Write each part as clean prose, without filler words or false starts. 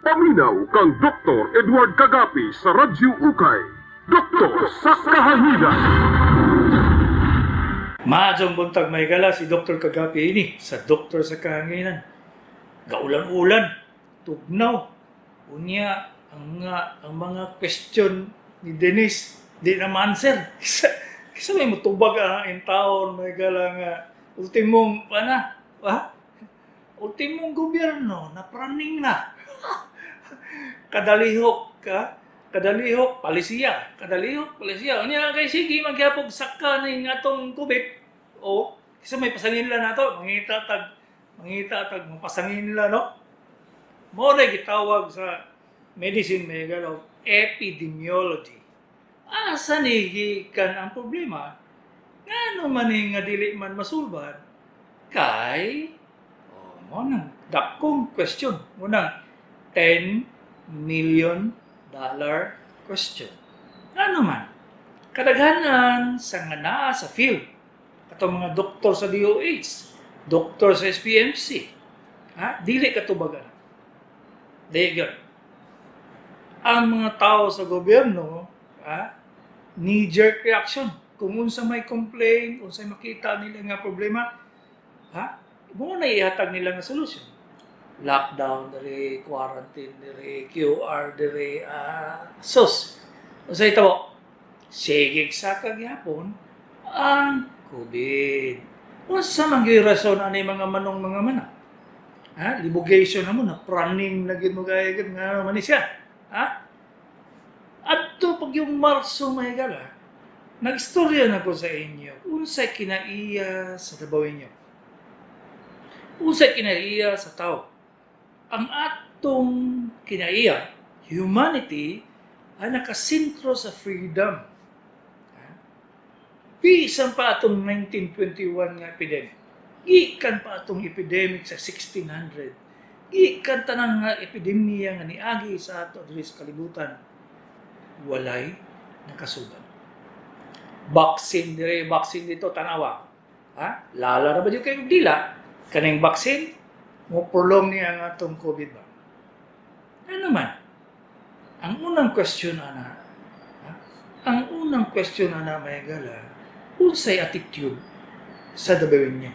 Paminaw kang Dr. Edward Kagapi sa Radyo Ukay. Doktor sa Kahanginan. Maadjong buntag may gala si Dr. Kagapi ini sa Doktor sa Kahanginan. Gaulan-ulan, tugnaw, unya ang mga question ni Dennis di na answer. Kisa may mutubag in taon may gala nga ultimong ultimong gobyerno na praning na. Kadalihok, palisiya. Unya kay sige, magyapog saka na yung atong COVID. O, kasi may pasangin nila na to. Mangita tag, mapasangin nila, no? Muna gitawag sa medicine, may galaw, epidemiology. Asa nihikan ang problema? Nga naman nga dili man masulban? Kay, muna, dakong question. Muna, $10 million question. Ano man? Kadaghanan sa nga naa sa field. Katong mga doktor sa DOH, doktor sa SPMC, dili katubagan. Dili ang mga tao sa gobyerno, knee-jerk reaction. Kung unsa may complain, unsa makita nila nga problema, mo na ihatag nila nga solusyon. Lockdown diri, quarantine diri, QR diri, sus. Unsa ito mo? Sige sa kagyapon ang COVID. Unsa man gyud rason ani mga manong mga mana? Libogation na mo na praning na gid mo gaya nga man siya. Adto pag yung Marso may gala, nagstorya na ko sa inyo. Unsay kinaiya sa tabawin niyo? Unsay kinaiya sa tao? Ang atong kinaiya, humanity, ay nakasintro sa freedom. Bisan pa atong 1921 nga epidemic. Gikan pa atong epidemic sa 1600. Gikan tanang nga epidemya nga niagi sa ato diri sa kalibutan. Walay nakasuban. Vaccine dito tanawa. Lala na ba yung kayo dila? Kaning vaccine, mo prolong niya ang atong COVID ba? Ano naman? Ang unang question ana may gala, unsay attitude sa dabawin niya.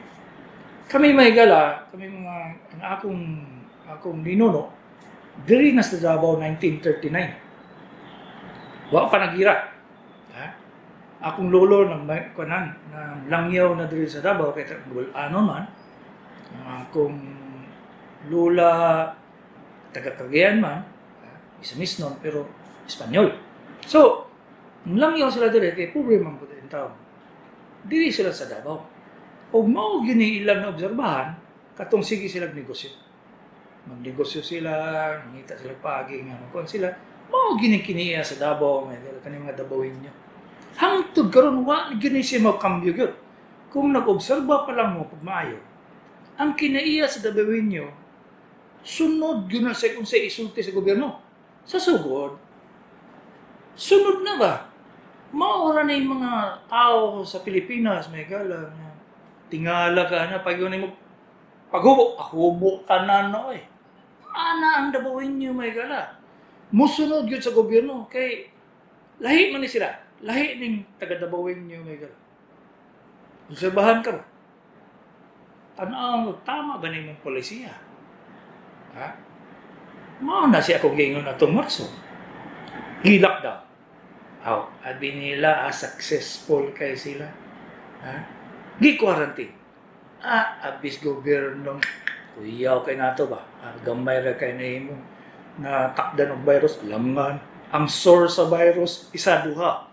Kami may gala, ang akong ninuno, diri na sa Davao 1939. Wa pa nagira. Akong lolo ng langyaw na diri sa Davao, kaya ano man, akong lula, taga-Cagayan man, isa misnon, pero Espanyol. So, lang yun sila dire, kaya problema po din tao. Dili sila sa Davao. O mao gini ilang na obserbahan, katong sige sila negosyo. Magnegosyo sila, mangita sila pagi, kung sila, mao gini kiniya sa Davao, may kaning mga Dabawin nyo. Hangtod karon wa gini siya magkambyo gyud. Kung nag-obserba pa lang mo pag maayo, ang kinaiya sa Dabawin nyo, sunod yun na sa kung sa isulti sa gobyerno. Sa sugod, sunod na ba? Maura na yung mga tao sa Pilipinas, may gala, tingala ka na, pag yun mo, paghubo ka na no eh. Ana ang Dabawin nyo, may gala. Musunod yun sa gobyerno, kay lahi man ni sila. Lahi ning taga-Dabawin nyo, may gala. Obserbahan ka ba? Tanaw, tama ba na yung polisiya? Mao na siya kung gingon na itong Marso. Gilak daw. Abi nila, successful kay sila. Gi-quarantine. Abis gobyerno. Kuyaw kay nato ba? Gamay ra kay na imo. Na takdan ng virus, lamngan. Ang source sa virus, isa duha.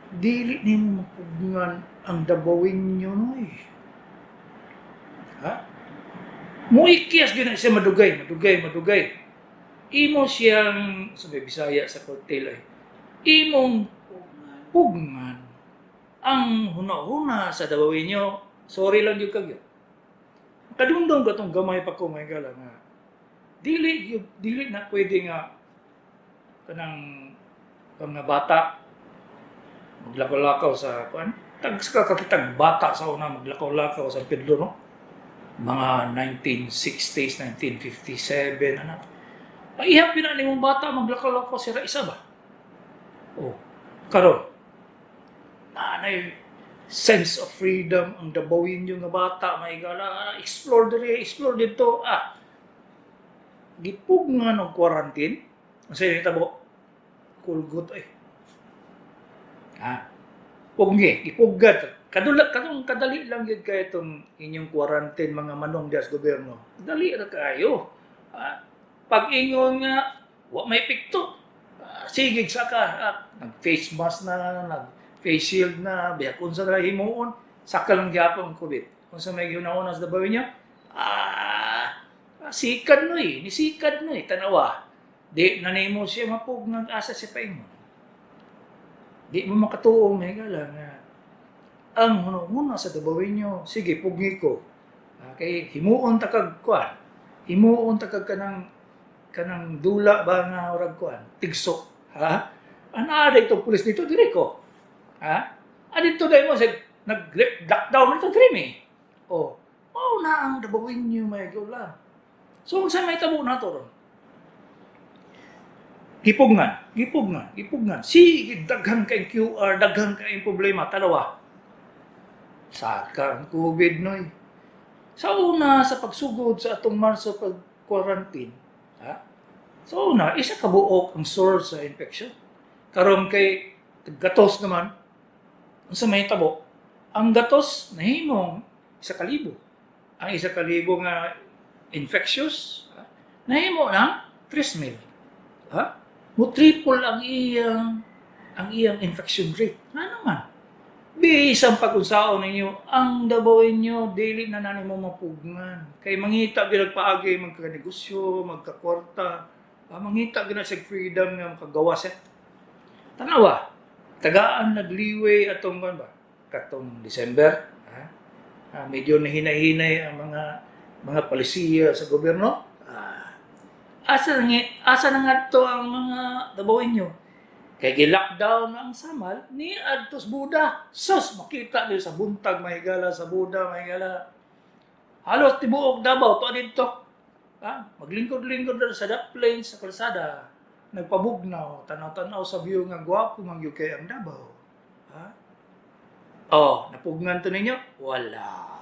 Dili nimo mapugngan ang Dabawin nyo, noy. Muikias gina siya madugay. Imo siyang, sabi Bisaya sa cocktail ay, imong pugnan ang huna-huna sa Dabawin nyo. Sorry lang yung kagyo. Kadungdong ka itong gamay pa ko, may gala nga. Dili na pwede nga kanang mga bata maglakaw-lakaw sa kakitang bata sa una maglakaw-lakaw sa Pedro, no? mga 1960s, 1957, anak. Paihap yun na mong bata, maglakaw-lakaw sira isa ba? Oh, karon nanay, sense of freedom, ang dabawin yung nga bata, may gala, explore dito, gipug nga ng quarantine, kasi tabo, kulgot ipuggat. Kadali lang yun kaya itong inyong quarantine, mga manong dias gobyerno. Dali na kayo. Pag ingon nga, may pikto. Sigig sa ka. Nag-face mask na, nag-face shield na, biya kung sa himuon, saka lang gyapon ang COVID. Kung sa may ginauna sa dabawin niyo, sikad no nisikad no tanawa. Di nanimo siya mapug nag-asa siya pa ingon. Di mo makatuong may gala nga ang muna sa dabawin nyo, sige, pugi ko. Kay himuon takag kuan. Himuon takag kanang dula ba nga orag kuan, tigso. Ana itong pulis dito dire ko. Adito dai mo sa nag-lockdown nito dire mi. Mao na ang dabawin nyo may gula. So sa may tabo na to ron. Gipugnan. Sige, daghan kay QR, daghan kay problema, talawa. Saka ang COVID noy. Sa una, sa pagsugod sa atong Marso pag-quarantine, sa una, isa kabuok ang source sa infection. Karon kay gatos naman, sa may tabo, ang gatos nahimong 1,000. Ang 1,000 nga infectious, nahimo na 3,000. Mo triple ang iyang infection rate. Nga naman. Bisang pag-unsaon ninyo, ang dabawin nyo, dili na mo mapugnan. Kay mangita ginagpaagi, magkaganegosyo, magkakwarta, mangita ginasag freedom nga makagawa siya. Tanawa, tagaan nagliway atong ba? Katong December, medyo nahinay-hinay ang mga palisiya sa gobyerno. Asa na nga to ang mga dabawin nyo? Kaya gi-lockdown ang samal ni adtos Buda. Sus, makita niyo sa buntag, mahigala sa Buda, mahigala. Halos tibuok Davao, to dito. Maglingkod-lingkod na sa plains, sa kalsada. Nagpabugnaw, tanaw-tanaw sa view nga gwapo, mang kay ang Davao. Napugnan to ninyo? Wala.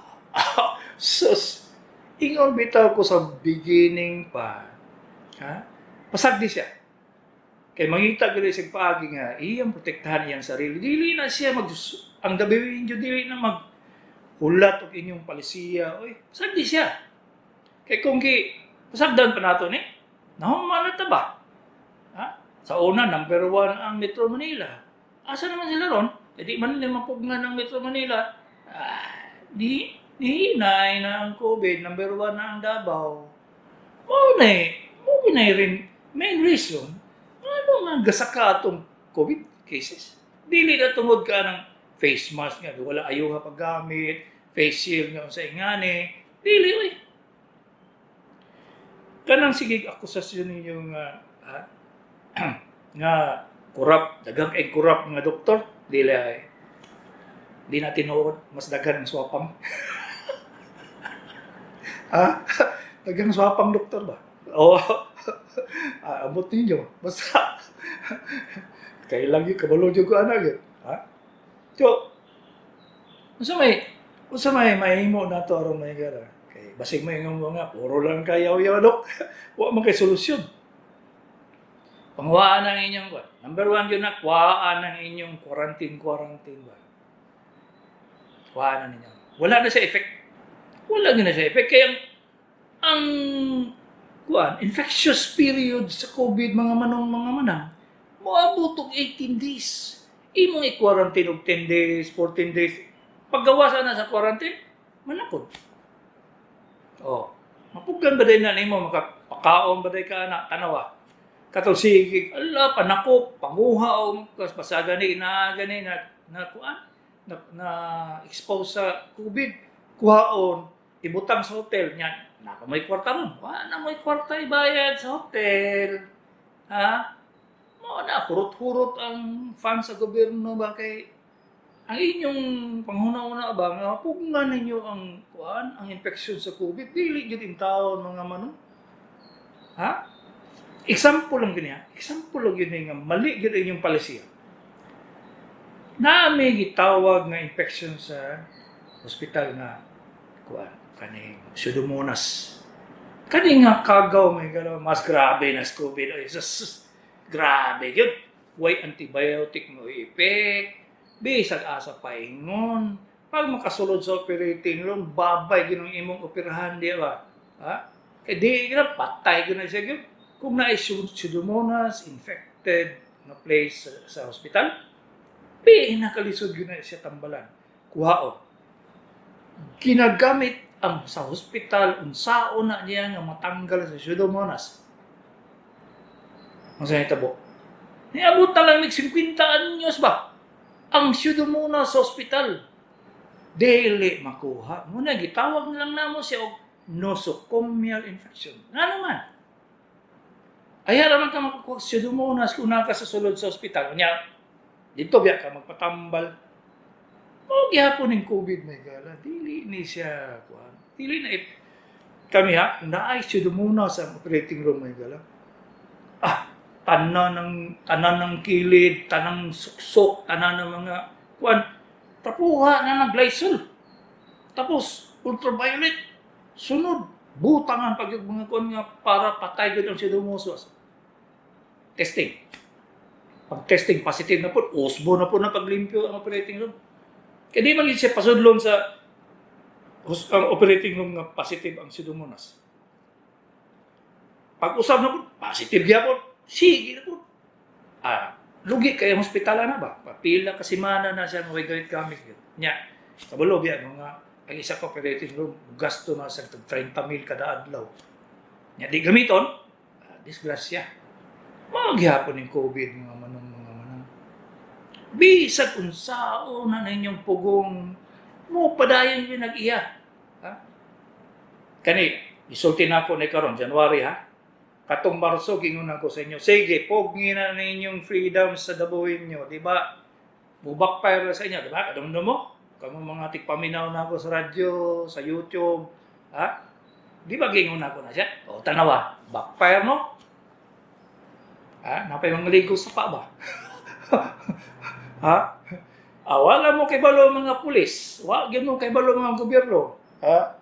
Sus, ingon bitaw ko sa beginning pa. Pasagdi siya. Kay mangita gali sa paagi nga iyang protektahan iyang sarili. Dili na siya ang dabawin niyo dili na maghulat og inyong palisiya. Pasagdi siya. Kay kung pasagdan pa nato ni, nahuman na ta ba? Sa una, number 1 ang Metro Manila. Asa naman sila ron? Di man nila mapugnan ng Metro Manila. Hinay na ang COVID, number 1 na ang Davao. Muna rin main reason ano nga gasaka atong COVID cases. Dili na tungod ka ng face mask nga, wala ayaw nga paggamit, face shield nga sa ingani. Dili, Kanang sige akusasyon ninyo nga kurap, dagang kurap nga doktor, dili di na tinuod, mas daghan ang swapang. Dagang swapang doktor ba? Abot ninyo. Basta, kailang yung kabalo dyan ko anak yun. So, usa may mahimo na ito aron may gara. Kay basig may nga, puro lang kayaw-yaw, dok. Wa man kay solusyon. Pangwaan ang inyong, number 1 yun na, kuhaan ang inyong quarantine ba? Kuhaan na ninyo. Wala na sa effect. Kaya ang infectious period sa COVID, mga manang, moabot og 18 days. Imong i-quarantine og 10 days, 14 days. Paggawasan na sa quarantine, manapod. Mapuggan ba din na nimo, makapakaon ba din ka na, tanawa. Katong sige, panakop, panguha o pasaga ni, na expose sa COVID, kuhaon, ibutang sa hotel, niyan. May kwarta nun. Wala may kwarta ibayad sa hotel. Mo na, hurot-hurot ang fund sa gobyerno ba kay ang inyong panghuna-una ba nga pugnan ninyo ang ang infeksyon sa COVID, dili gyud in taon mga manong. Ha? Example lang gani ha. Example lang yun nga mali gyud inyong palisiya. Na may gitawag nga infeksyon sa hospital nga kaning Pseudomonas. Kani nga kagaw may galaw mas grabe na sa COVID. Ay, grabe yun. Way antibiotic mo effect. Bisag asa paingon. Pag makasulod sa operating room, babay ginong imong operahan di ba? Ha? Kaya di ka patay ko na siya yun. Kung na Pseudomonas infected na place sa hospital, nakalisod yun na siya tambalan. Kuhao. Ginagamit ang sa hospital unsaon na niya nga matanggal sa Pseudomonas. Ang sa hitabo. Niabot na lang 50 anyos ba? Ang Pseudomonas sa hospital. Dili makuha. Muna, gitawag na lang namo siya og nosocomial infection. Nga naman. Ayaw naman ka makakuha Pseudomonas kung naka sa sulod sa hospital. Kanya, dito biya ka magpatambal. O gihapon ng COVID may gala. Dili ni siya. Dili na kami ha, naay Pseudomonas sa operating room may gala. Tanan ng kilid, tanang suksok, tanan ng mga tapuha na ng Lysol. Tapos ultraviolet, sunod, butangan pag yung mga nga para patay gud ang Pseudomonas. Testing. Pag testing positive na po, usbo na po na paglimpyo ang operating room. Kaya di man siya pasudlon sa ang operating room nga positive ang Pseudomonas. Pag usab na po, positive gyapon. Sige na po. Lugi kaya hospital na ba? Papila kasi mana na siya ng galit gamit. Nya, kabalo biya, mga ang isa ka operating room, gasto na sa 30 mil kada adlaw. Nya, di gamiton, disgrasya. Magyapon ng COVID, mga manong. Bisag unsao na ninyong pugong mo padayon yung nag-iya. Ha? Kani, isulti na ako ni karon January ha. Katong Marso, gingunan ko sa inyo, sige, pogin na ninyong freedom sa dabuhin nyo, di ba? Bubakfire sa inyo, di ba? Kadamdam mo? Kamu mga tikpaminaw na ako sa radyo, sa YouTube, ha? Di ba gingunan ko na siya? O, tanawa, backfire no? Ha? Napay mga ligo sa pa ba? Ha? Wala mo kay balo mga pulis, wala mo kay balo mga gobyerno, ha?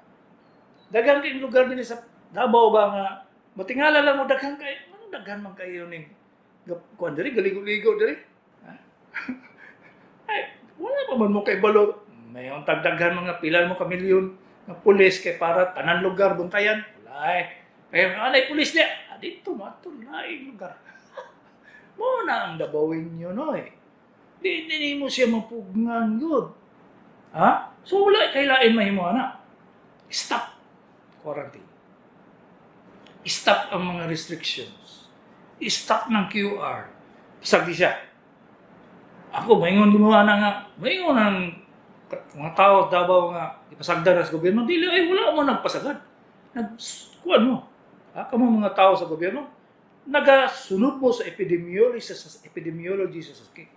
Dagang kayong lugar din sa Davao ba nga, matingala lang mo daghan kayo. Ano daghan man kayo ning kuan diri galigo-ligo diri? Ha? Ay, wala pa man mo kay balo. May untag daghan mga pilar mo ka milyon nga pulis kay para tanan lugar buntayan. Wala. Kaya anay pulis niya. Dito mato laing lugar. Mo na ang dabawin niyo no eh. Di mo siya mapugnan good. Ha? So wala kay lain mahimo ana. Stop quarantine. Stop ang mga restrictions. Stop ng QR. Sagdi siya. Ako, maingon gumawa na nga. Maingon ang mga tao Davao nga ipasagda na sa gobyerno. Dili, ay wala mo nagpasagad. Kuan mo. Kamo mga tao sa gobyerno, nagasunod mo sa epidemiology sa sakit.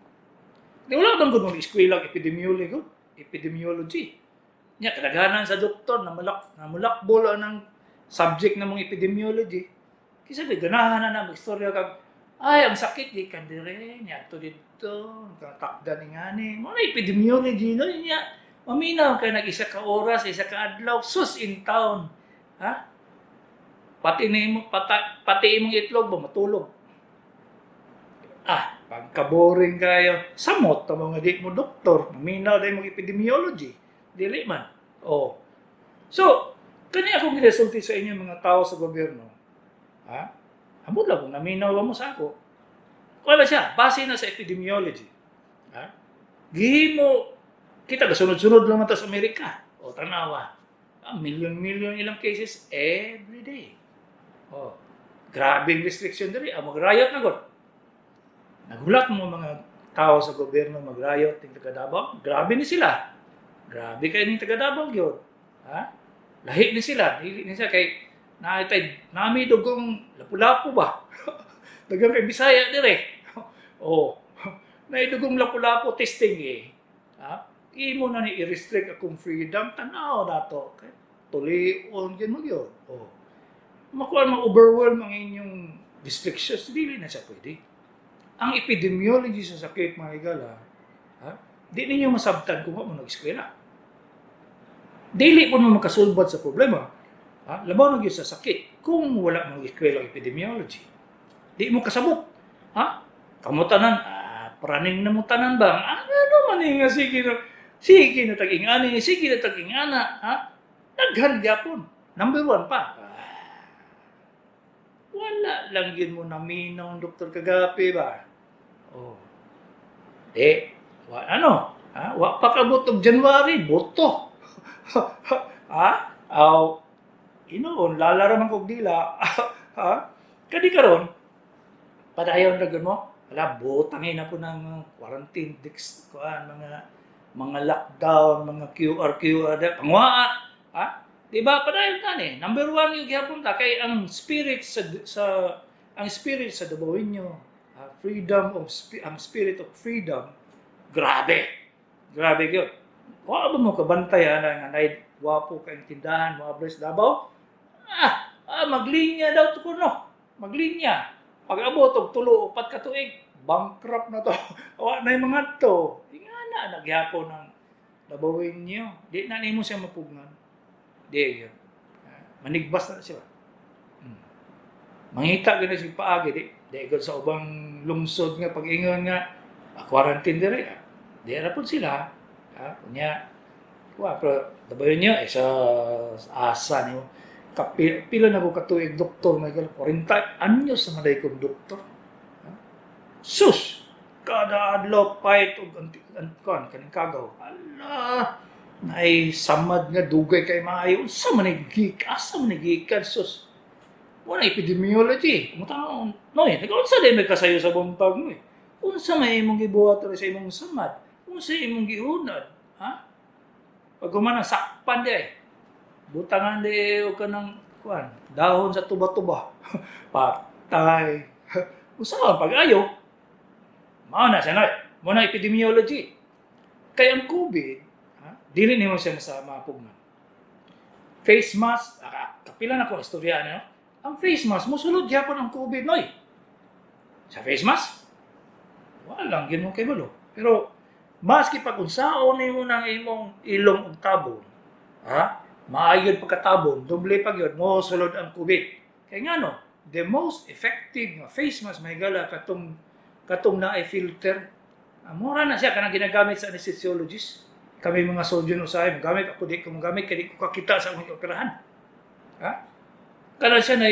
Di wala bang gano'n iskwilang epidemiology. Nya, kadaghanan sa doktor na mulakbol ng subject na mong epidemiology, kasi ganahan na mag-istorya kag, ay, ang sakit, di ka dire, niya to dito, takda ni ngani, mga epidemiology, no, niya, maminaw ka nag-isa ka oras, isa ka adlaw, sus in town, ha? Pati imong itlog ba, matulog. Pagka-boring kayo, samot, mga di mo doktor, maminaw dahil mong epidemiology, dili man. So, kani akong giresulti sa inyo mga tao sa gobyerno. Ha? Ambot lang kung naminaw mo sa ako. Wala siya, base na sa epidemiology. Ha? Gihimo, kita sunod-sunod lang sa Amerika. Tanawa. Million ilang cases every day. Grabing restriction diri. Mag-riot na god. Nagulat mo mga tao sa gobyerno mag-riot ng taga Davao. Grabe ni sila. Grabe kayo ng taga Davao yun. Ha? Lahi ni sila. Dili ni siya kay nami dugong lapu-lapu ba? Dagang kay Bisaya dire. Naidugong lapu-lapu testing eh. Imo na ni i-restrict akong freedom, tanaw na to. Okay? Tulion, yun mo yun. Makuha ma-overwhelm ang inyong restrictions, dili na siya pwede. Ang epidemiology sa sakit, mga higala, di ninyo masabtan kung mo nag-eskwela. Dili po mo makasulbad sa problema, labaw na yun sa sakit, kung wala mong eskwela epidemiology. Di mo kasabot. Kamutanan, praning na mo tanan ba? Ano man nga, sige na taging ani, sige na taging ana, naghan gyapon. Number 1 pa. Wala lang yun mo naminaw, Dr. Kagapi ba? Wa pa kabutog January, boto. Lalaraman kong dila. Kadi karon, padayon na mo, butangin ako ng quarantine, mga lockdown, mga QR, pangwaa. Diba? Padayon tani. Number 1 yung gihapon ta kay ang spirit sa Dabawenyo, ang spirit of freedom, grabe yun. Wala ba mo kabantayan nga wapo ka yung tindahan, mga bres Davao? Maglinya daw to kuno. Maglinya. Pag-abot og 3 o 4 ka tuig, bankrupt na to. Wa na yung mga to. Ingana nagyapon ng Dabawenyo. Di na nimo siya mapugnan. Di yun. Manigbas na siya. Mangita gina siya paagi. Di sa ubang lungsod nga, pag-ingon nga, quarantine dire. Di na po sila. Pero Dabawenyo, sa asa niyo. Pila na ko katuig doktor, may 40 anyos na maday kong doktor. Sus! Kada adlaw fight og kaning kagaw. Ay samad nga dugay kay maayo. Asa man gikan sus. Wala epidemiology. Mutang nag-unsa din may kasayo sa buntag mo. Unsa may imong gibuhat sa imong samad? Unsa imong giunad? Pag man sakpan di butangan di o kanang dahon sa tuba-tuba. Patay. Usahan pag-ayo. Mao na siya mo na epidemiology. Kaya ang COVID, dili nimo siya masama pugnan. Face mask, kapila na ko istorya no? Ang face mask, musulod gyapon ang COVID noy. Sa face mask, walang gid mo kay balo. Pero maski pag unsaon nimo nang imong ilong ug tabon, maayod pagkatabon, doble pag yun, mo sulod ang COVID. Kaya nga no, the most effective nga face mask mahigala katong na filter. Mura na siya kanang ginagamit sa anesthesiologist. Kami mga surgeon usahay, magamit ako di ko magamit kaya di ko kakita sa akong operahan. Kana siya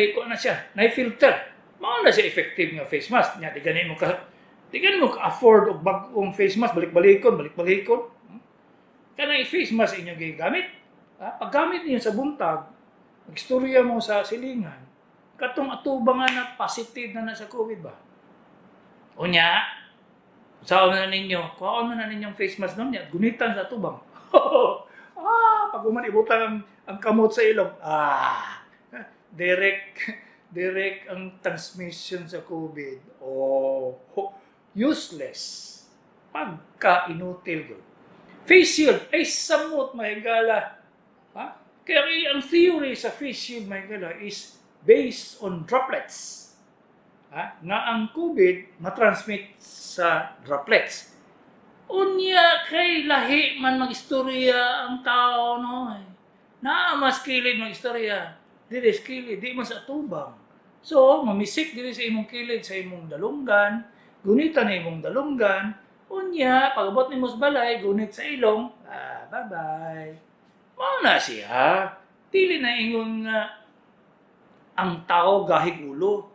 na filter. Mao na siya effective nga face mask. Nya di gani mo ka-afford og bag-ong face mask balik-balikon. Kanang face mask inyo gigamit. Paggamit niyo sa buntag, magstorya mo sa silingan, katong atubangan na positive na sa COVID ba? Unya, saan na ninyo, kuhaan na ninyong face mask nun niya, gunitan sa tubang. Pag umanibutang ang kamot sa ilong, direct ang transmission sa COVID. Useless. Pagka-inutil yun. Face shield, ay samot mahigala. Kaya ang theory sa face shield mahigala is based on droplets. Nga ang COVID matransmit sa droplets. Unya kay lahi man mag-istorya ang tao no. Mas kilid mag-istorya. Dili kilid, di man sa tubang. So, mamisik dili sa imong kilid sa imong dalunggan, gunitan na imong dalunggan. Unya, pag-abot ni mos balay, gunit sa ilong, bye-bye. Mao na siya. Dili na ingon nga ang tao gahig ulo.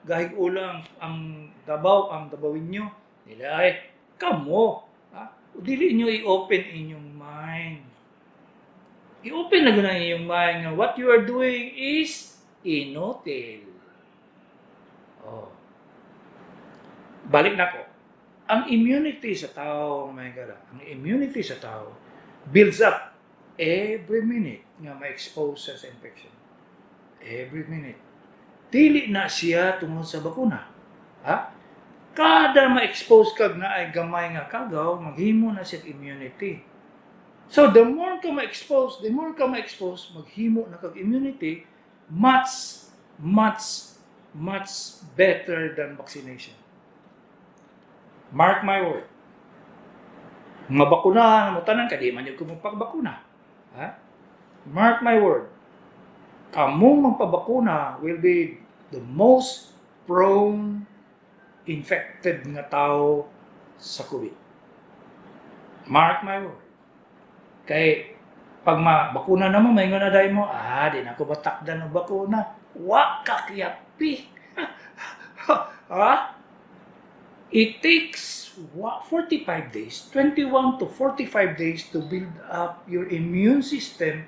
Gahig ulo ang Dabawenyo. Nila kamo. Dili nyo i-open inyong mind. I-open na guna inyong mind nga what you are doing is inutil. Balik na ko. Ang immunity sa tao, ang immunity sa tao builds up every minute nga ma-expose sa infection. Every minute. Dili na siya tungod sa bakuna. kada ma-expose kag na ay gamay nga kagaw, maghimo na siya immunity. So the more ka ma-expose, maghimo na kag immunity, much better than vaccination. Mark my word. Mga bakunahan mo tanan, kadi man yung kumagpagbakuna. Ha? Mark my word. Kamong magpabakuna will be the most prone infected nga tao sa COVID. Mark my word. Kay pag mabakuna na mo, may nga na dahil mo, di na ako batakdan ng bakuna. Wa kakiyapi. Ha? It takes 45 days, 21 to 45 days to build up your immune system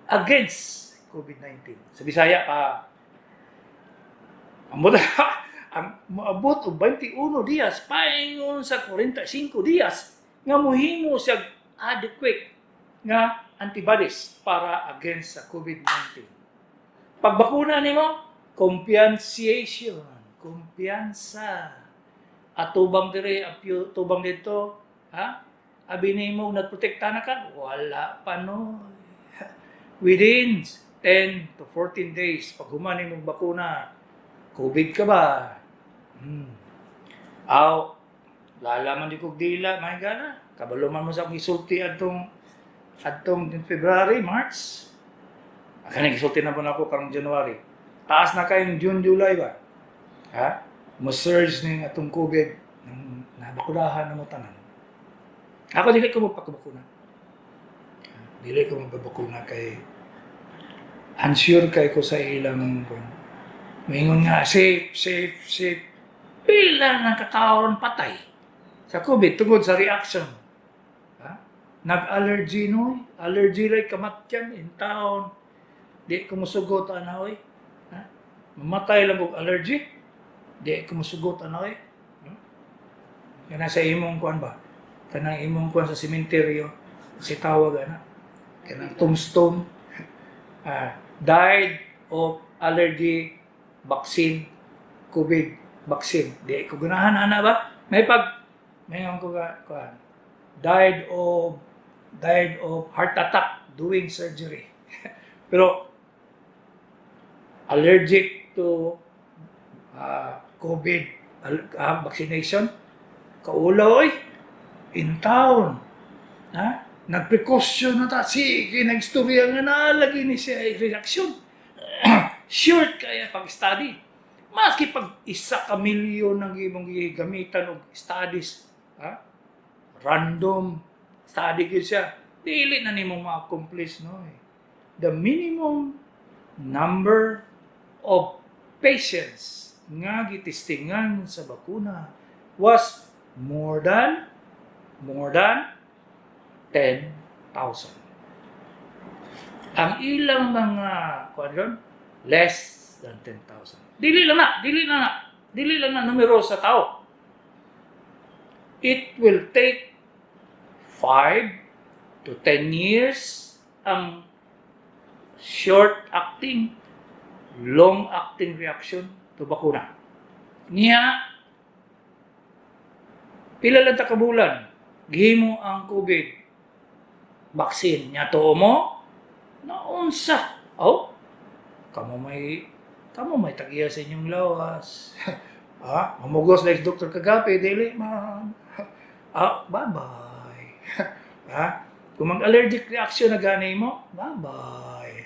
against COVID-19. Sa Bisaya pa, maabot o 21 dias, paingon sa 45 dias, nga mohimo siya adequate nga antibodies para against sa COVID-19. Pagbakuna nimo, kumpiyansa. At tubang dito, ha? Abi nimo nagprotekta na ka, wala pa no. Within 10 to 14 days, pag humani mong bakuna, COVID ka ba? Lalaman di kong dila, may gana. Kabaluman mo sa akong isulti atong February, March. Akaning isulti na po na ako karong January. Taas na kayong June, July ba? Ha? Mo-surge na yung atong COVID. Nabakunahan na mo tanan. Ako dili ko magpakabakuna. Dili ko magpabakuna kay unsure kay ko sa ilang maingon nga, safe. Pila ng katawon patay sa COVID tungod sa reaction. Ha? Nag-allergy no? Allergy ray kamatyan in town. Di ko musugot anaw. Ha? Mamatay lang og allergy. Di ko musugot anaw. Kana sa imong kuan ba? Kanang imong kuan sa sementeryo si tawag ana. Kanang tombstone. Died of allergy vaccine, COVID vaccine. Di ko ganahan ana ba? May ko kuan. Died of heart attack doing surgery. Pero allergic to COVID vaccination, kaulaw in town. Ha? Nagprecaution na ta. Sige, nag-istorya nga nalagi ni siya reaction. Short kaya pag-study. Maski pag 1 milyon ang imong gamitan og studies, ha? Random study gyud siya. Dili na nimo ma-accomplish no. The minimum number of patients nga gitistingan sa bakuna was more than 10,000. Ang ilang mga less than 10,000. Dili lang na numero sa tao. It will take 5 to 10 years ang short-acting, long-acting reaction to bakuna. Niya, pila lang ta kabulan, gihimo ang COVID vaccine. Nya to mo, naunsa. Kamo may tagiya sa inyong lawas. Mamugos like Dr. Kagape, dili man. Bye-bye. Kung mag-allergic reaction na ganay mo, bye-bye.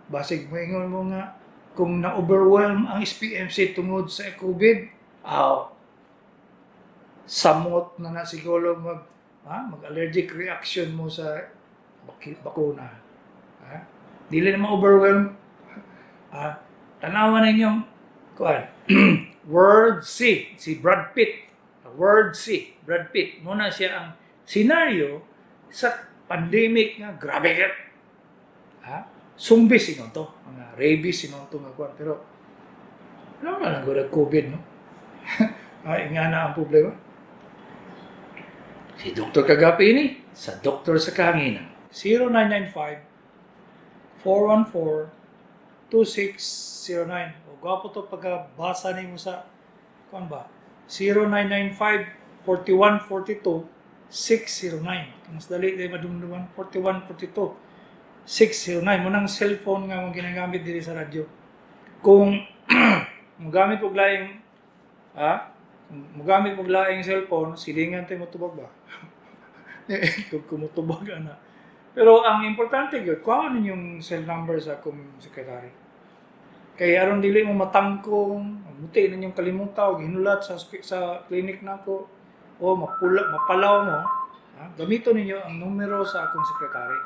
Basig mo ingon mo nga, kung na-overwhelm ang SPMC tungod sa COVID, samot na siguro mag-allergic reaction mo sa bakuna. Dili na ma-overwhelm. Tanawan ninyong Word C, si Brad Pitt. Word C, Brad Pitt. Muna siya ang senaryo sa pandemic nga grabe ka. Zombies sinon to. Mga rabies sinon to nga kuwan. Pero ano na lang COVID, no? Nga na ang problema. Si Dr. Kagape ini, sa Doktor sa Kahanginan. 0995-414-2609. O gwapo to pagkabasa ni mo sa, kuwan ba? 0995-4142-609. Mas dali kayo madumduman, 4142-609. Munang cellphone nga mong ginagamit diri sa radyo. Kung magamit og laing magamit og laing cellphone, silingan tayo motubag ba? Kung kumutubag ana. Pero ang importante gyud, kuha ninyong cell number sa akong sekretary. Kaya aron dili mo matangkong, muti ninyong kalimutan og hinulat sa clinic nako o mapalaw mo, gamiton ninyo ang numero sa akong sekretary.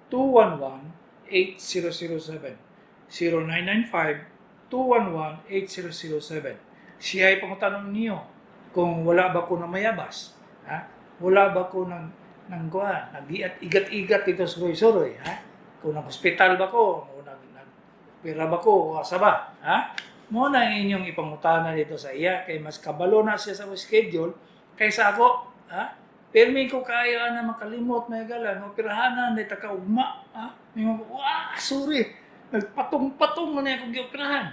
0995-211-8007. 0995-211-8007. Siya ay pangutanong niyo kung wala ba ko na mayabas. Wala ba ko nang kuha, nag-igat-igat dito sa suroy-suroy. Kung nag-hospital ba ko, o nag-pira ba ko, o asa ba. Mo na inyong ipangutana dito sa iya, kay mas kabalo na siya sa schedule, kaysa ako, permi ko kaya na makalimot na igalan, operahanan, na takaugma, sorry, nagpatong-patong mo na akong gioperahan.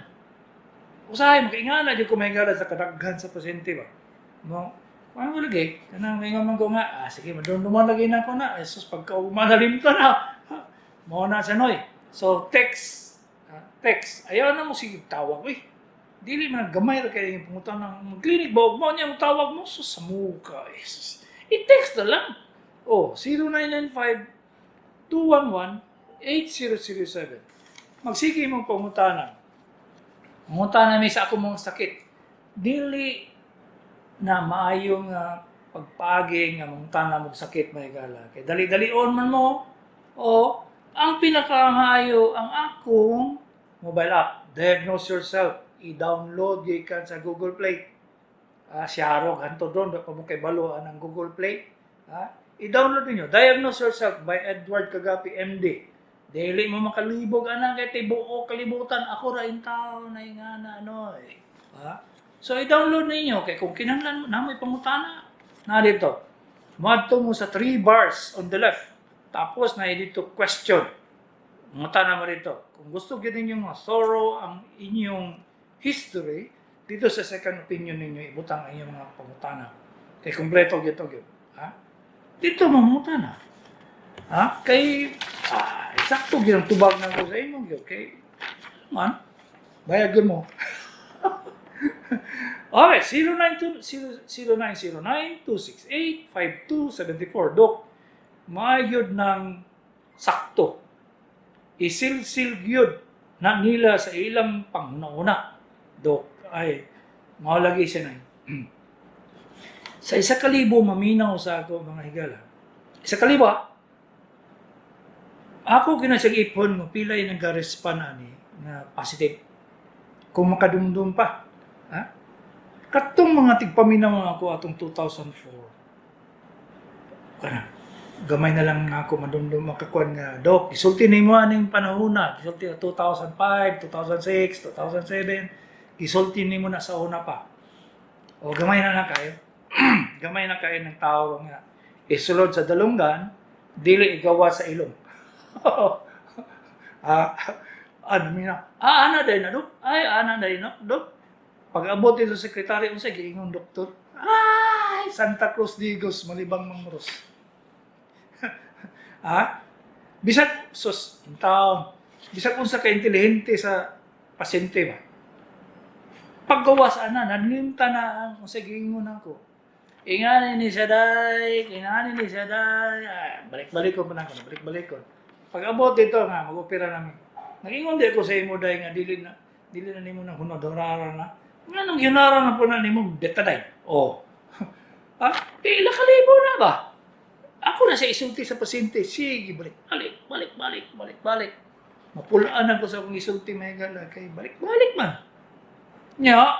Usahay, makaingana, di ko may galan sa kadaghan sa pasyente ba. Ano lagi? Kanang may nga ko nga, sige, madunduman lagi na ako na, sus, pagkaugma na limta na. Mo na sa noy. So, text. Ayaw na mo sige tawag. Dili man gamay ra kay yung pungutan ng clinic ba? Mo niya mo tawag mo. Sus, sa muka. I-text na lang. 0995-211-8007. Magsige mong pangutanan. Pangutanan may sa ako mong sakit. Dili na maayong pagpaging nga mong tanang mong sakit may gala. Kay dali-dalion man mo. Ang pinakamaayo ang akong mobile app, Diagnose Yourself. I-download gikan sa Google Play. Siyaro, ganito doon, pa mo kay baluan ng Google Play. I-download niyo Diagnose Yourself by Edward Kagapi, MD. Dili mo makalibog, kay tibuo kalibutan. Ako ra in tao na ingana, So, i-download ninyo. Kaya kung kinanglan mo, na may pangutana. Na dito. Madto mo sa 3 bars on the left. Tapos na dito question. Mutana mo dito. Kung gusto gid ninyong thorough ang inyong history, dito sa second opinion ninyo, ibutang ang inyong mga pangutana. Kay kumpleto gyud gyud. Dito mamutana. Kay eksakto gyud ang tubag na ko sa inyo gyud. Kay bayad gyud mo. Okay, 0909-268-5274. Dok, mayod ng sakto. Isil-sil gyud na nila sa ilang pangnauna. Dok, ay, maulagi siya na. Sa 1,000 maminaw sa ako mga higala. 1,000 ako kinasag ipon mo, pilay nag-respan na positive. Kung makadumdum pa. Katong mga tigpaminaw ako atong 2004. Gamay na lang ako madumdum makakuan nga, Dok, isulti ni mo aning panahon na. Isulti na 2005, 2006, 2007. Isulti ni mo na sa una pa. O gamay na lang kayo. Gamay na kayo ng tao nga. Isulod sa dalunggan, dili igawa sa ilong. Ano mina? Ana day na, Dok. Ay, ana day na, Dok. Pag-abot ito sa sekretary, sa giingon doktor. Ay, Santa Cruz Digos, malibang mangros. Bisag, bisag unsa ka intelihente sa pasyente ba? Paggawas ana, nalimta na ang sa giingon ako. Ingani ni siya day, balik-balik ko pa na ako, balik-balik ko. Pag-abot dito nga, mag-opera namin. Nag-ingon di ako sa imo day nga, dili na nimo na hunodorara na. Nga nang yunara na po na nimo betaday. Pila kalibo na ba? Ako na sa isulti sa pasyente. Sige, balik. Mapulaan ako sa akong isulti may gala. Kay balik man. Nya.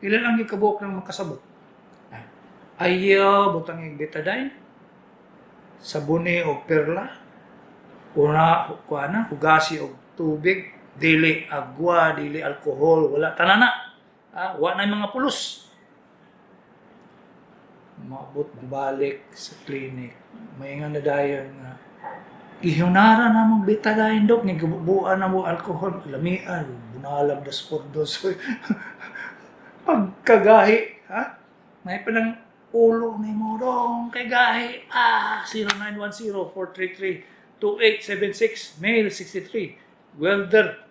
Ilan ang ikabuok ng makasabot? Ayaw, butang yung betadine. Sabuni o perla. Una, hugasi o tubig. Dili agwa, dili alcohol, wala tanana. Wala na yung mga pulos. Maabot balik sa clinic. May nga na dayon nga Gihunara na mong betadine dok, nga gabubuan na mo alcohol, lamian, bunalag dos por dos. Pagkagahi, ha? May pa ng ulo ni mo dong kay gahi. 0910-433-2876, male 63, welder,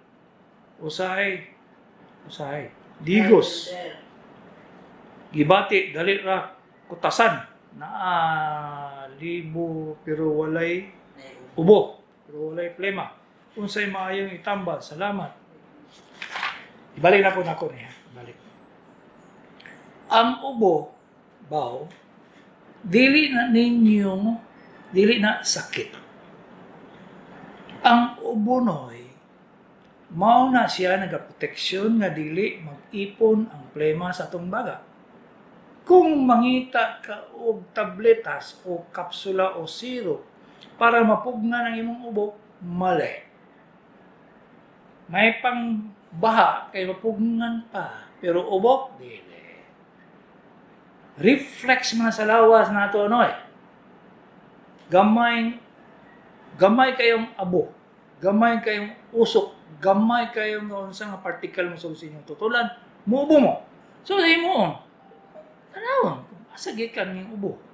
usahay, digos, gibati, dali ra, kutasan, libo pero walay ubo, pero walay plema. Unsay maayong itambal, salamat. Ibalik na ko niya. Balik. Ang ubo, baw, dili na sakit. Ang ubo noy, mao na siya nagaproteksyon nga dili mag-ipon ang plema sa atong baga. Kung mangita ka og tabletas o kapsula o syrup para mapugna ng imong ubo, mali. May pangbaha kay mapugnan pa, pero ubo, dili. Reflex man sa lawas nato ano Gamay kayong abo, gamay kayong usok, gamay kayong unsa nga particle mo sa inyong tutulan, muubo mo. So sa imo, tanawon, asa gikan ning ubo?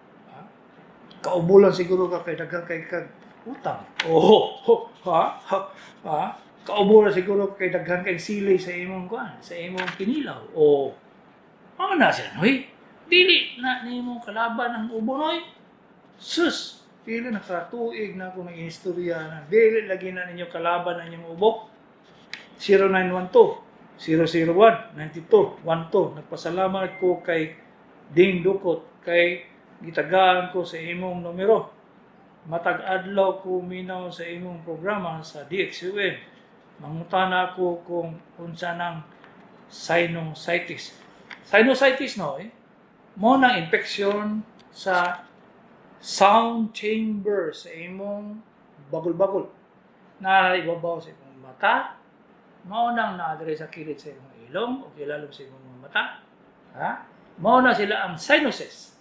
Kaubo lang siguro ka kay daghang kay kag utang. Kaubo lang siguro kay daghang kay sili sa imong kuan, sa imong kinilaw. Ano na siya, noy? Dili na nimo kalaban ang ubo, noy. Sus, pila nakatuig na ako nag-istorya na. Dili lagi na ninyo kalaban ang inyong ubo. 0912-001-9212. Nagpasalamat ko kay Ding Dukot, kay gitagaan ko sa imong numero. Matag adlaw ko minaw sa imong programa sa DXUN. Mangutana ko kung unsa nang sinusitis. Sinusitis mo nang infeksyon sa sound chamber sa imong bagol-bagol na ibabaw sa imong mata. Mao nang naadre sa kilid sa imong ilong o ilalom sa imong mata. Mao na sila ang sinuses.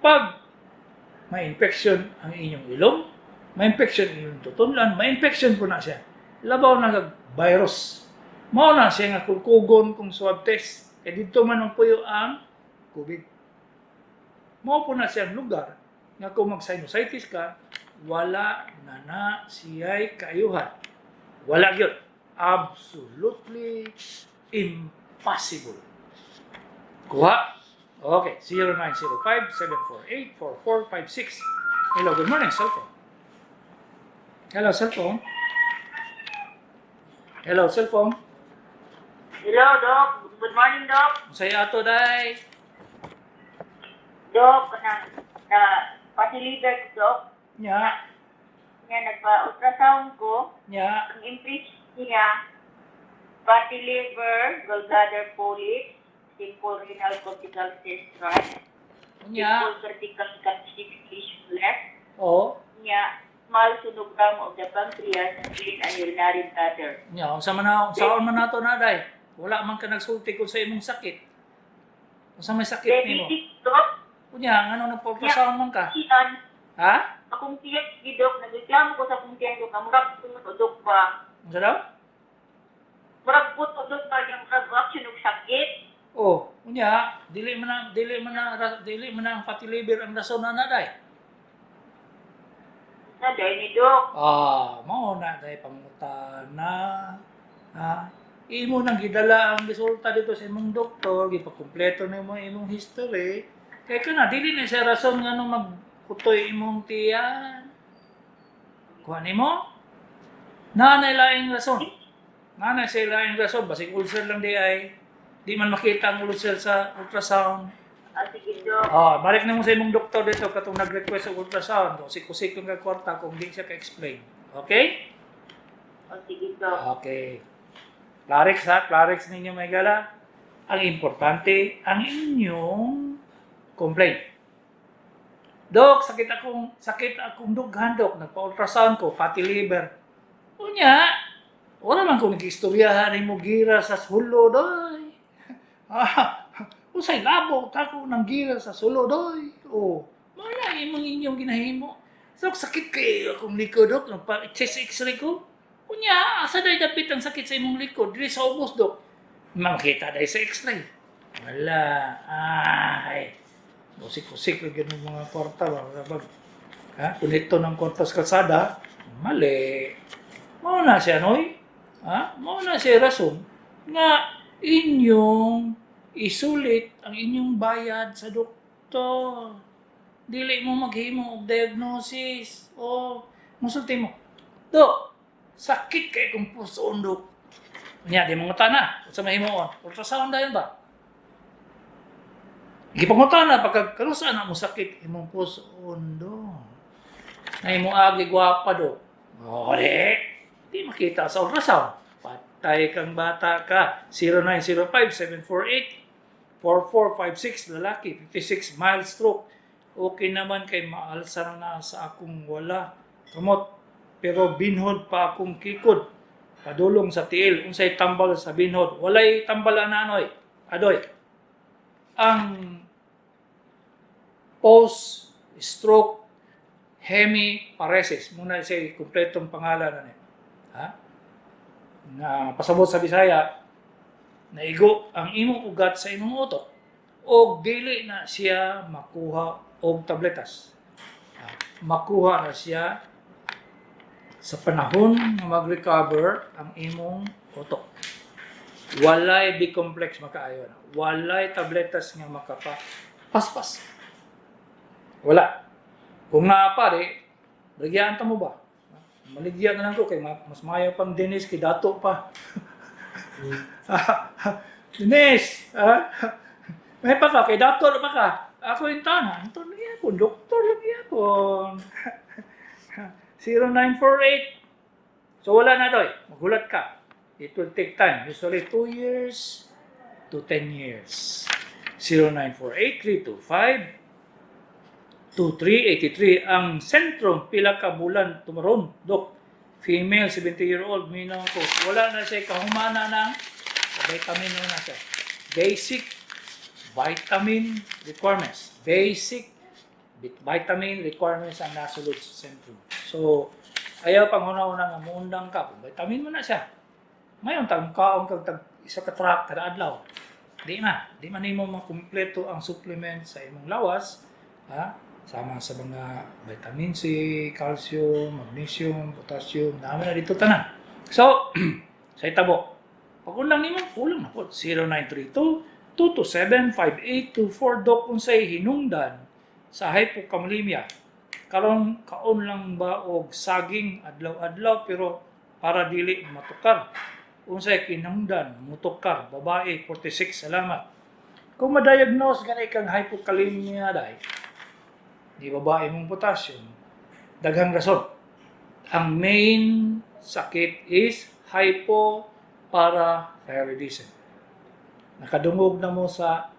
Pag may infection ang inyong ilong, may infection ang inyong tutunlan, may infection po na siya. Labaw na virus. Mao na siya nga kukugon kung swab test. Kaya dito man ang puyo ang COVID. Mao po na siyang lugar nga kung mag-sinusitis ka, wala na siya'y kaayuhan. Wala yun. Absolutely impossible. Kuha. Okay, 0905-748-4456. Hello, good morning, cellphone. Hello, cellphone. Hello, cellphone. Hello, Doc. Good morning, Doc. Saya ato, day. Doc, pa-deliver ko, Doc. Nya, Nagpa-ultrasound ko. nya, Ang impress niya, fatty liver, gallbladder polyps, simple renal cortical cyst right, nya, simple vertical calcium tissue left, nya, small sonogram of the pancreas, spleen, and urinary bladder. nya, saan man nato na, day. Wala man ka nagsulti kung sa imong sakit. Kung sa may sakit nimo. Diabetic, Doc. Kunya, ano nagpa-ultrasound man ka? Siyan, Ha? akong tiyak, Doc, nagreklamo ko sa akong tiyak, Doc, ang murag Doc ba? Ano daw? Murag po, Doc, ba yung reaction ng sakit? Kunya, dili man ang fatty liver ang rason na day. Na, dahil ni Doc. Mao na day pangutana. Imo nang gidala ang resulta dito sa imong doktor, gipakumpleto na imong history. Kaya kana dili na siya rason nga nung magkutoy imong tiyan. Kuha nimo? Nanay laing rason. Nanay siya laing rason, basig ulcer lang di ay. Di man makita ang ulcer sa ultrasound. Sige, Doc. Balik na mo sa imong doktor dito katong nag-request sa ultrasound. Siko-siko nga kwarta kung di siya ka-explain. Okay? Sige, Doc. Okay. Clarix ninyo may gala. Ang importante, ang inyong complaint. Dok, sakit akong dughan, Dok. Nagpa-ultrasound ko, fatty liver. Unya, wala man kung nag-istoryahan mo gira sa sulo, doy. Usay labo, tako ng gira sa sulo, doy. Wala imong inyong ginahimo. So, sakit kay akong likod, Dok. Nagpa-chest x-ray ko. Kunya, asa dahi dapit ang sakit sa imong likod? Dili sa ubos, Dok. Makita dahi sa x-ray. Wala. Ay. Kusik-kusik yung ganun mga kwarta. Kung ito ng kwarta sa kalsada, mali. Mauna siya, Noy. Mauna siya rason nga inyong isulit ang inyong bayad sa doktor. Dili mo maghimo og diagnosis. O, musulti mo. Dok, sakit kay kung pusoon, Dok. Nya, di mga tana. Sa mahimoon. Ultrasound dahil ba? Gipangutan na pagkakarusa na mo sakit imong pusoon, Dok. Na imo agi gwapa, Dok. O, di makita sa ultrasound. Patay kang bata ka. 0905-748-4456, lalaki, 56, mild stroke. Okay naman kay maalsa na sa akong wala. Kamot, pero binhod pa akong kikod. Padulong sa tiil, unsay tambal sa binhod. Walay tambal na anoy. Adoy. Ang post-stroke hemiparesis. Muna siya kumpletong pangalan na niya. Na pasabot sa Bisaya, naigo ang imong ugat sa imong utok o dili na siya makuha og tabletas. Makuha na siya sa panahon na mag-recover ang imong utok. Walay B-complex makaayo na. Walay tabletas nga makapaspas. Wala. Kung naapari, ligyan ta mo ba? Maligyan na lang ko kay mas mayo pang Dennis kay dato pa. Dennis, may pa ka kay dato na pa ka. Ako yung tanan, ito lang yapon, doktor lang yapon. 0948. So wala na doy, maghulat ka. It will take time, usually 2 years to 10 years. 0948-325-2383 ang sentrum pila ka bulan tumaron, Dok. Female, 70-year-old, minaw ko. Wala na siya kahumana ng vitamin na siya. Basic vitamin requirements. Basic vitamin requirements ang nasulod sa sentrum. So, ayaw pang una-una nga muundang ka. Vitamin mo na siya. Ngayon, tagkaon kag isa ka track kada adlaw. Di man nimo makumpleto ang supplement sa imong lawas, sama sa mga vitamin C, calcium, magnesium, potassium, naman na dito tanan. So, sa itabo, pag unang nimo, kulang na po. 0932-227-5824 Dok unsay hinungdan sa hypokalemia. Karon kaon lang ba og saging adlaw-adlaw pero para dili matukar. Unsay kinahanglan mutukar, babae 46, salamat. Kung ma-diagnose ganay kang hypokalemia dai, di babae mong potassium, daghang rason. Ang main sakit is hypoparathyroidism. Nakadungog na mo sa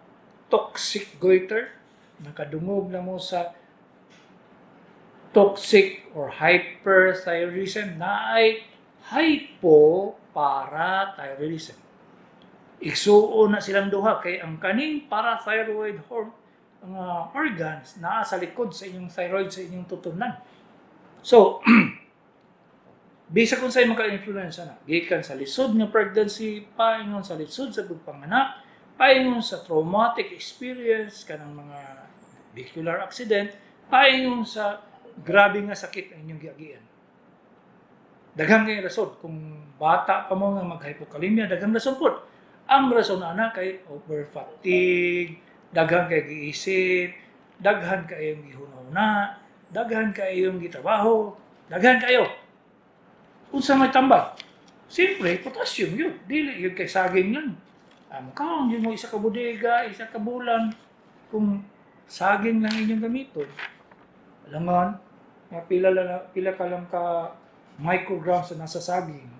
toxic goiter, nakadungog na mo sa toxic or hyperthyroidism na ay hypoparathyroidism. Igsuon na silang duha kay ang kaning parathyroid organs naa sa likod sa inyong thyroid sa inyong tutunan. So, bisa kung sa'yo maka-influensya na, gikan sa lisod ng pregnancy, paingon sa lisod sa pagpanganak, paingon sa traumatic experience, kanang mga vehicular accident, paingon sa grabe nga sakit ang inyong giagian. Daghang kay rason. Kung bata pa mo nga mag-hypokalemia, daghang rason po. Ang rason na kay over-fatigue, daghan kay giisip, daghan kayong gihuna-una, daghan kayong gitrabaho, daghan kayo. Unsa may tambal? Siyempre, potassium yun. Dili yun kay saging lang. Kaon yun mo isa ka bodega, isa ka bulan. Kung saging lang inyong gamiton, alangan, pila ka lang ka micrograms na nasa saging.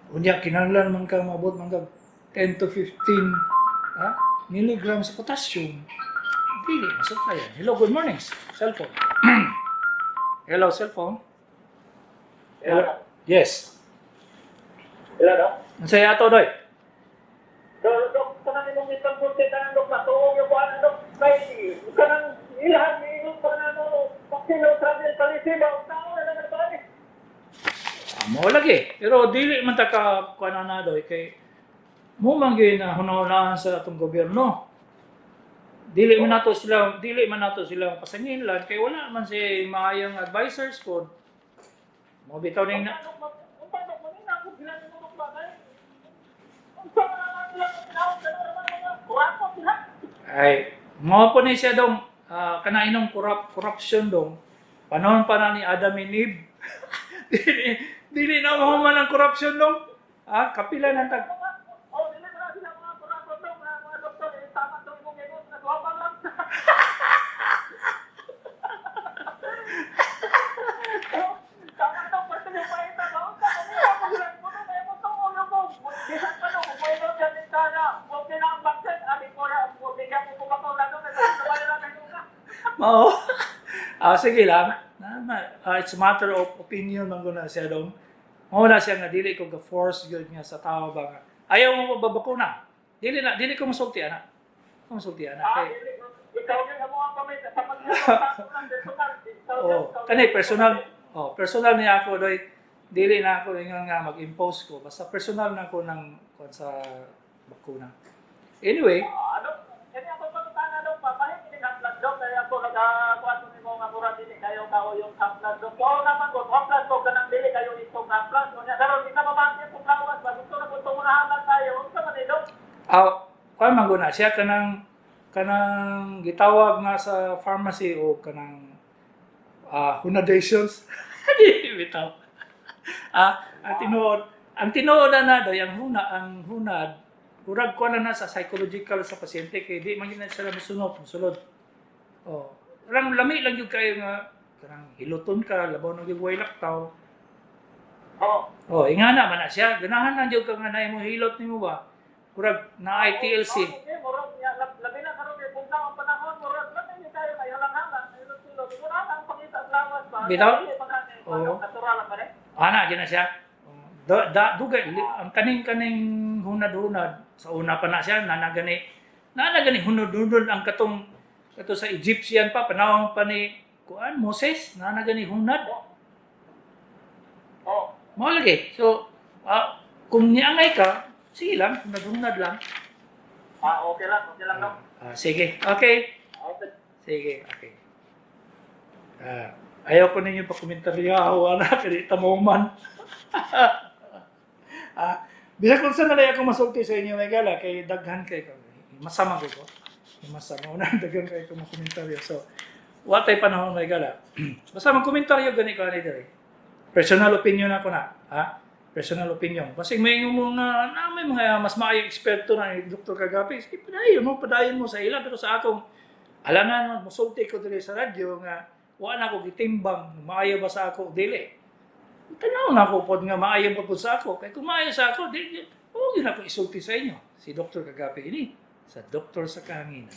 Unya, kinahanglan man ka maabot man ka 10 to 15 milligrams sa potassium. Dili, masukla yan. Hello, good morning. Cellphone. Hello, cellphone. Hello. Yes. Hello, Dok? Ansay ato, Doy? Dok, kanang imong itang punti, kanang Dok, matuong yung buwan, Dok, may kanang ilahan, yung kanang Sino travel policy ba? Ang tao na lang ba eh? Mo lagi. Pero dili man ta ka kuan na doy kay mo man gyud na hunahunaan sa atong gobyerno. Dili man nato sila pasangin lang kay wala man si maayong advisors po. Mo bitaw ning na ay mo po ni siya dong kanainong corruption dong. Panahon pa na ni Adam and Eve. dili na mo man ang corruption dong. Kapila ng tag Mao. Sige lang. It's a matter of opinion man guna siya dong. Mao na siya nga dili ko ga-force gyud nga sa tao ba nga. Ayaw mo babakuna. Dili ko masulti ana. Masulti ana kay. Ikaw yung mga comment sa Kanay personal niya ako doy. Dili na ako nga mag-impose ko. Basta personal na ako ng sa bakuna. Anyway, Kaya ako pagkatanga daw, papahin ini haplas daw, kaya ako nagkakuha ni mo nga mura dili kayo kao yung haplas daw. Oo naman ko, haplas ko kanang dili kayo itong haplas. Kunya karon di ka mabati kung lawas, ba gusto na gusto mo na tayo. Unsa man ilo? kuan man guna siya kanang gitawag nga sa pharmacy o kanang hunadations. Di bitaw. Ang tinuod na doy ang hunad urag ko na sa psychological sa pasyente kay di man gyud sila musulod. Lami lang gyud kayo nga kanang hiluton ka labaw na gyud way laktaw. Ingana man na siya ganahan lang gyud ka nga naay mo hilot nimo ba. Urag na ITLC. Murag labi na karon kay bugnaw ang panahon, murag labi ni kayo kayo lang halang, hilot-hilot. Murag ang pangita lawas ba. Bitaw? Natural lang ba rin? Ana gyud na siya. Dugay ang kaning hunad-hunad sa una pa na siya nanagani hunad-hunad ang kato sa Egyptian pa panahon pa ni Moses nanagani hunad. Mao lagi. So kung niangay ka, sige lang, hunad-hunad lang. Okay lang no. Sige. Okay. Sige. Okay. Ayaw ko ninyo pa komentaryo na kay tamuman. Bisa kung saan na ako masulti sa inyo may gala kay daghan kay ko. Masama ko. Masama na daghan kay ko komentaryo. So, what type panahon may gala? Basta mag-komentaryo gani ko ani diri. Personal opinion ako na, Personal opinion. Kasi may may mga mas maayo eksperto na ni Dr. Kagapi. Sige, padayon mo sa ila pero sa akong alangan musulti ko diri sa radyo nga wa na ko gitimbang maayo ba sa ako dili. Tanaw na ko pod nga maayo pa pod sa ako. Kay kung maayo sa ako, di ako isulti sa inyo. Si Dr. Kagapi ini sa Doktor sa Kahanginan.